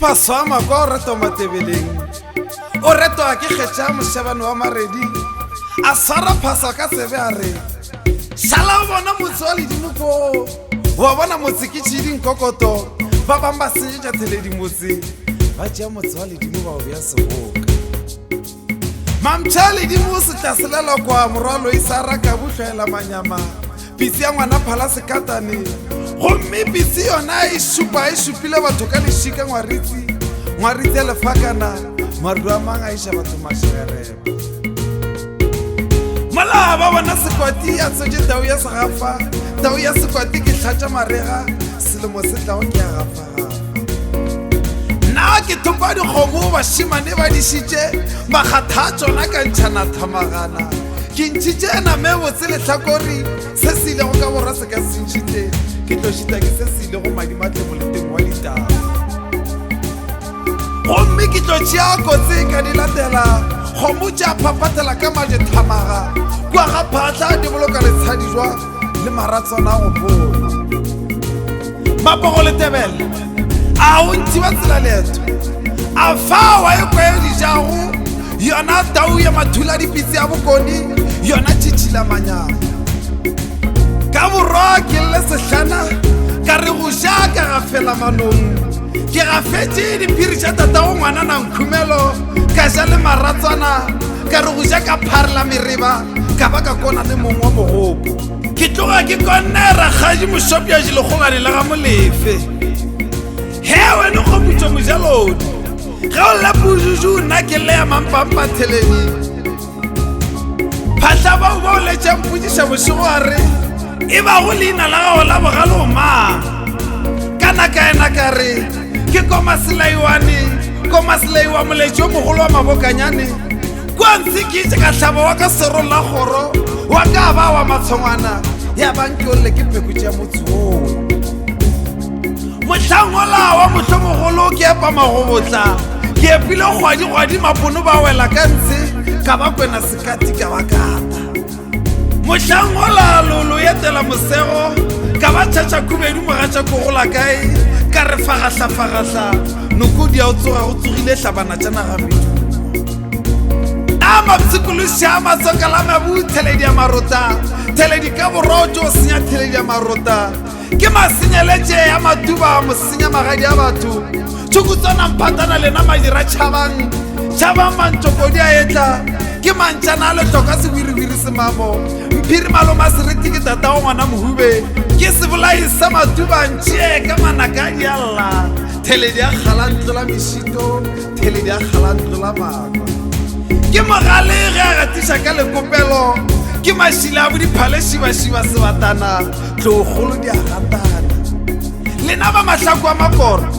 paswama kwa o reto matebeleng o retoa ke kgetša mošebane wa maredi a swara phasa ka sebe a re šala o bona motse wa ledimo ko wa bona motse ke tšhidingkokoto ba bang ba senyetša theledimotse ba tšea motse wa ledimo ba o bea seboka mamtšha ledimo o se tlaselela kwa morwalo e sa raka bohlwaela manyama pisi ya ngwana phala sekatane gomme pisi yona e šupile batho ka lešika ngwaritse ya lefakana maru a mang a iša batho mašegerebe mola ba bona sekwati a tswetše tau ya segafa tau ya sekwati ke hlatša marega selemo se tlago ke a gafagafa nna ke thopa dikgomo bašimane ba dišitše makgatha tšona ka ntšhana thamagana ke ntšhitše ename botse lehlakori se se ilego ka borwa se ka sentšhite ke tlošita ke se se ilego madimatle moleteng wa ditaba gomme ke tlotšea kotse ka di latela kgomo tša phaphathela ka majethamaga kua ga phatla di boloka letshadijwa le maratswana go bona mapogo le tebele a o ntši ba tsela leeto a fa wa e kweo dijago yona tau ya mathula dipitsi ya bokoni yona tšhitšhila manyama ka borwa ke le sehlana ka re go ja ka gafela manong ke gafetše diphiri tša tatago ngwana na nkhumelo ka ja le maratswana ka re go ja ka pharela mereba ka ba ka kona le mongwe wa mogopo ke tloga ke konne rakgaji mošopjaji lekgogane le ga molefe he wene kgoputšo mojalodi ge o lapujuju nna ke le ya mampampa theledi phatla bao ba o letša mpotšiša bošego a re e ba go leina la gago la bogalo mang ka naka ena ka re ke komaselaiwa moletši o mogolo wa mabokanyane kua ntse ke itše ka tlhabo wa ka sero la kgoro wa ka ba wa matshongwana ya banke o lle ke pheko tša motse oo motlhangola wa mohlomogolo ke epa magobotla ke epile kgwadi mapono ba wela ka ntshe ka ba kwena sekati ka ba kata motlhangola lolo yetela mosego ka ba tšhatša khubedi mogatša kogola kae ka re fagatlha nokodi ya o tsoga go tsogile tlhabana tša nagamedu a mapsikološi a matsoka mabu theledi ya marota theledi ka borotšo o senya theledi ya marota ke masenyeletše ya matuba mosenya magadi a batho tšhukutswana mphatana lena madira tšhabang mantšokodi a etla ke mantšana a letloka sebiribiri semamo mphiri maloma seriti ke tatago ngwana mohube ke sebolai sa matuba ntšee ka manakadi a lla theledi ya kgalantlola mešito theledi ya kgalantlola makwa ke mogale ge a gatiša ka lekopelo ke mašila a bodiphale šibašiba sebatana tlogolo di a gatana lena ba mahlako a maporo